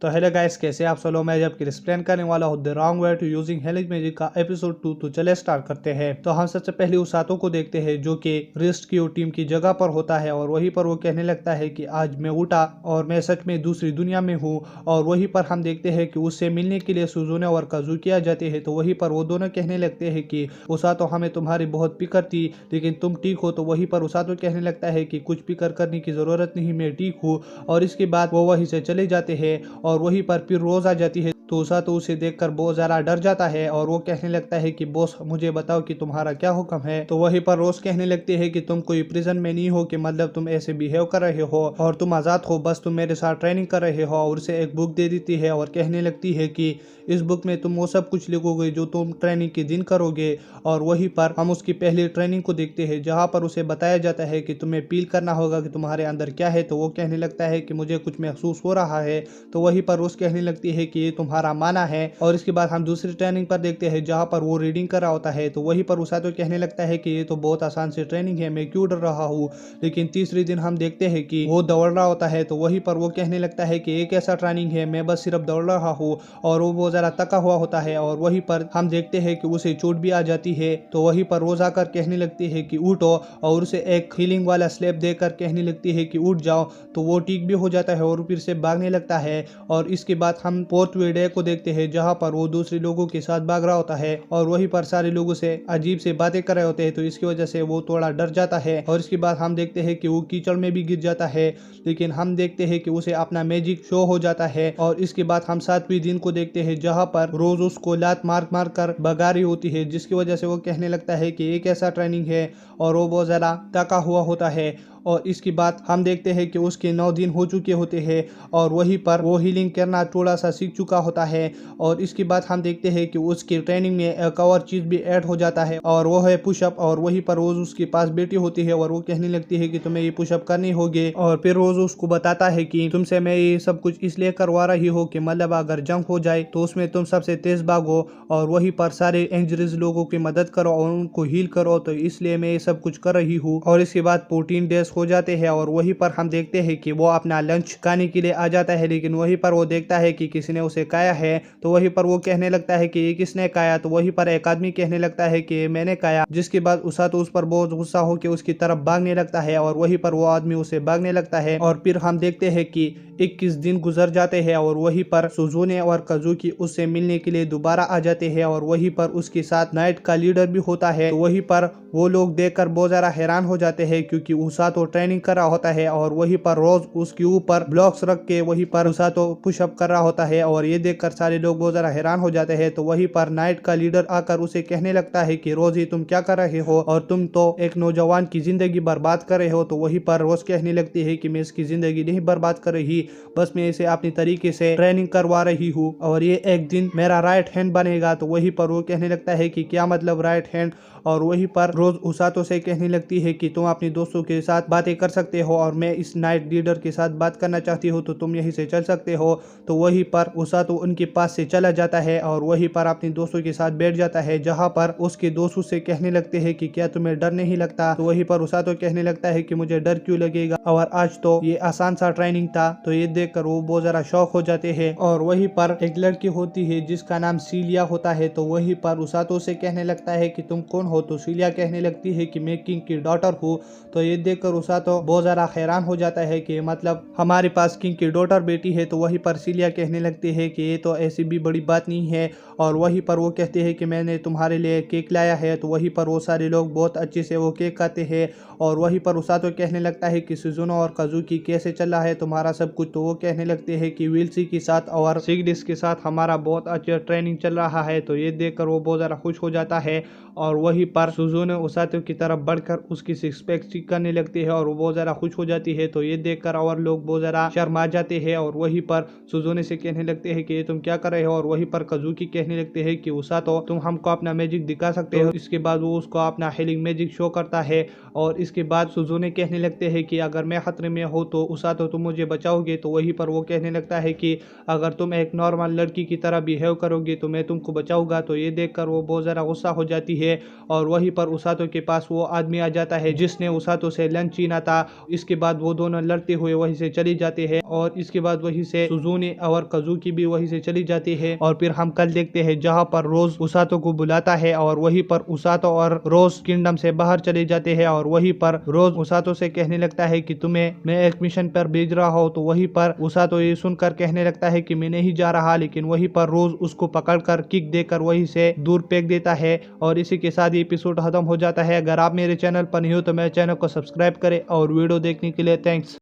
तो hello guys, कैसे आप सब लोग। मैं जब एक्सप्लेन करने वाला हूँ the wrong way to using हेलिक मैजिक का एपिसोड 2। तो चले स्टार्ट करते हैं। तो हम सबसे पहले उस सातों को देखते हैं जो कि रेस्क्यू टीम की जगह पर होता है और वहीं पर वो कहने लगता है कि आज मैं उठा और मैं सच में दूसरी दुनिया में हूँ। और वहीं पर हम देखते हैं कि उससे मिलने के लिए सुजुने और काजुकिया जाते हैं। तो वहीं पर वो दोनों कहने लगते हैं कि उसातो हमें तुम्हारी बहुत फिक्र थी, लेकिन तुम ठीक हो। तो वहीं पर उसातो कहने लगता है कि कुछ फिक्र करने की जरूरत नहीं, मैं ठीक हूँ। और इसके बाद वो वहीं से चले जाते हैं और वहीं पर फिर रोज आ जाती है। तो उसातो उसे देखकर बहुत ज्यादा डर जाता है और वो कहने लगता है कि बॉस मुझे बताओ कि तुम्हारा क्या हुक्म है। तो वहीं पर रोज कहने लगती है कि तुम कोई प्रिजन में नहीं हो, कि मतलब तुम ऐसे बिहेव कर रहे हो और तुम आजाद हो, बस तुम मेरे साथ ट्रेनिंग कर रहे हो। और उसे एक बुक दे देती है और कहने लगती है कि इस बुक में तुम वो सब कुछ लिखोगे जो तुम ट्रेनिंग के दिन करोगे। और वहीं पर हम उसकी पहली ट्रेनिंग को देखते हैं जहां पर उसे बताया जाता है कि तुम्हें फील करना होगा कि तुम्हारे अंदर क्या है। तो वो कहने लगता है कि मुझे कुछ महसूस हो रहा है। तो वहीं पर रोज कहने लगती है कि ये तुम्हारा माना है। और इसके बाद हम दूसरी ट्रेनिंग पर देखते हैं जहां पर वो रीडिंग कर रहा होता है। तो वहीं पर उसातो कहने लगता है कि ये तो बहुत आसान सी ट्रेनिंग है, मैं क्यों डर रहा हूँ। लेकिन तीसरे दिन हम देखते हैं कि वो दौड़ रहा होता है। तो वहीं पर वो कहने लगता है कि एक ऐसा ट्रेनिंग है, मैं बस सिर्फ दौड़ रहा हूँ। और वो जरा थका हुआ होता है और वहीं पर हम देखते हैं कि उसे चोट भी आ जाती है। तो वहीं पर रोज आकर कहने लगती है कि उठो और उसे एक हीलिंग वाला स्लेब देकर कहने लगती है कि उठ जाओ। तो वो ठीक भी हो जाता है और फिर से भागने लगता है। और इसके बाद हम फोर्थ डे को देखते हैं जहां पर वो दूसरे लोगों के साथ भाग रहा होता है और वहीं पर सारे लोगों से अजीब से बातें कर रहे होते हैं। तो इसकी वजह से वो थोड़ा डर जाता है। और इसके बाद हम देखते हैं कि वो कीचड़ में भी गिर जाता है, लेकिन हम देखते हैं कि उसे अपना मैजिक शो हो जाता है। और इसके बाद हम 7वें दिन को देखते हैं जहां पर रोज उसको लात मार मार कर भगा रही होती है, जिसकी वजह से वो कहने लगता है कि एक ऐसा ट्रेनिंग है और वो बहुत ज्यादा थका हुआ होता है। और इसके बाद हम देखते हैं कि उसके 9 दिन हो चुके होते हैं और वहीं पर वो हीलिंग करना थोड़ा सा सीख चुका होता है। और इसके बाद हम देखते हैं कि उसकी ट्रेनिंग में एक और चीज भी ऐड हो जाता है और वो है पुशअप। और वहीं पर रोज उसके पास बैठी होती है और वो कहने लगती है कि तुम्हें ये पुशअप करनी होगी। और फिर रोज उसको बताता है कि तुमसे मैं ये सब कुछ इसलिए करवा रही हूँ कि मतलब अगर जंग हो जाए तो उसमें तुम सबसे तेज भागो और वहीं पर सारे इंजरीज लोगों की मदद करो और उनको हील करो। तो इसलिए मैं ये सब कुछ कर रही हूँ। और इसके बाद 14 डेज हो जाते हैं और वहीं पर हम देखते हैं कि वो अपना लंच खाने के लिए आ जाता है, लेकिन वहीं पर वो देखता है कि किसी ने उसे खाया है। तो वहीं पर वो कहने लगता है कि ये किसने खाया। तो वहीं पर एक आदमी कहने लगता है कि मैंने खाया, जिसके बाद उसातो उस पर बहुत गुस्सा होकर उसकी तरफ भागने लगता है और वहीं पर वो आदमी उसे भागने लगता है। और फिर हम देखते हैं कि 21 दिन गुजर जाते हैं और वहीं पर सुजुने और काजुकी उससे मिलने के लिए दोबारा आ जाते हैं और वहीं पर उसके साथ नाइट का लीडर भी होता है। तो वहीं पर वो लोग देखकर बहुत ज्यादा हैरान हो जाते हैं क्योंकि उसातो ट्रेनिंग कर रहा होता है और वहीं पर रोज उसके ऊपर ब्लॉक्स रख के वहीं पर उसातो पुशअप कर रहा होता है। और ये देखकर सारे लोग बहुत ज्यादा हैरान हो जाते हैं। तो वहीं पर नाइट का लीडर आकर उसे कहने लगता है कि रोज ही तुम क्या कर रहे हो और तुम तो एक नौजवान की जिंदगी बर्बाद कर रहे हो। तो वहीं पर रोज कहने लगती है कि मैं इसकी जिंदगी नहीं बर्बाद कर रही, बस मैं इसे अपनी तरीके से ट्रेनिंग करवा रही हूँ और ये एक दिन मेरा राइट हैंड बनेगा। तो वहीं पर वो कहने लगता है कि क्या मतलब राइट हैंड। और वहीं पर रोज उसातो से कहने लगती है कि तुम अपने दोस्तों के साथ बातें कर सकते हो और मैं इस नाइट लीडर के साथ बात करना चाहती हूँ, तो तुम यहीं से चल सकते हो। तो वहीं पर उसातो उनके पास से चला जाता है और वहीं पर अपने दोस्तों के साथ बैठ जाता है, जहाँ पर उसके दोस्त उससे कहने लगते हैं कि क्या तुम्हें डर नहीं लगता। तो वहीं पर उसातो कहने लगता है कि मुझे डर क्यों लगेगा और आज तो ये आसान सा ट्रेनिंग था। तो ये देखकर वो बहुत ज्यादा शौक हो जाते हैं। और वहीं पर एक लड़की होती है जिसका नाम सीलिया होता है। तो वहीं पर उसातो से कहने लगता है कि तुम कौन हो। तो सीलिया कहने लगती है कि मैं किंग की डॉटर हूँ। तो ये देखकर उसातो बहुत ज्यादा हैरान हो जाता है कि मतलब हमारे पास किंग की डॉटर बेटी है। तो वहीं पर सीलिया कहने लगती है कि ये तो ऐसी भी बड़ी बात नहीं है। और वहीं पर वो कहते हैं कि मैंने तुम्हारे लिए केक लाया है। तो वहीं पर वो सारे लोग बहुत अच्छे से वो केक खाते हैं। और वहीं पर उसातो कहने लगता है कि सुजुनो और काजुकी कैसे चल रहा है तुम्हारा सब कुछ। तो वो कहने लगते हैं कि विल्सी के साथ और सिगडिस के साथ हमारा बहुत अच्छा ट्रेनिंग चल रहा है। तो ये देखकर वो बहुत ज्यादा खुश हो जाता है। और वहीं पर सुजुनो उसातो की तरफ बढ़कर उसकी सिक्स पैक चेक करने लगती है और वो बहुत ज्यादा खुश हो जाती है। तो ये देखकर और लोग बहुत ज्यादा शर्मा जाते हैं और वहीं पर सुजुने से कहने लगते हैं कि ये तुम क्या कर रहे हो। और वहीं पर काजुकी कहने लगते हैं कि उसातो तुम हमको अपना मैजिक दिखा सकते हो। इसके बाद वो उसको अपना हीलिंग मैजिक शो करता है। और इसके बाद सुजुने कहने लगते हैं कि अगर मैं खतरे में हो तो उसातो तुम मुझे बचाओगे। करोगे तो वहीं पर वो कहने लगता है कि अगर तुम एक नॉर्मल लड़की की तरह बिहेव करोगे तो मैं तुमको बचाऊंगा। तो ये देखकर वो बहुत ज़्यादा गुस्सा हो जाती है और वहीं पर उसातो के पास वो आदमी आ जाता है जिसने उसातो से लंच छीना था। इसके बाद वो दोनों लड़ते हुए वहीं से चली जाते हैं और इसके बाद वहीं से सुजुने और काजुकी भी वहीं से चली जाती है। और फिर हम कल देखते हैं जहां पर रोज उसातो को बुलाता है और वहीं पर उसातो और रोज किंगडम से बाहर चले जाते हैं और वहीं पर रोज उसातो से कहने लगता है कि तुम्हें मैं एक मिशन पर भेज रहा हूं। तो वहीं पर उसातो ये सुनकर कहने लगता है कि मैं नहीं जा रहा, लेकिन वहीं पर रोज उसको पकड़कर किक देकर वहीं से दूर फेंक देता है। और इसी के साथ ये एपिसोड खत्म हो जाता है। अगर आप मेरे चैनल पर नहीं हो तो मेरे चैनल को सब्सक्राइब करें और वीडियो देखने के लिए थैंक्स।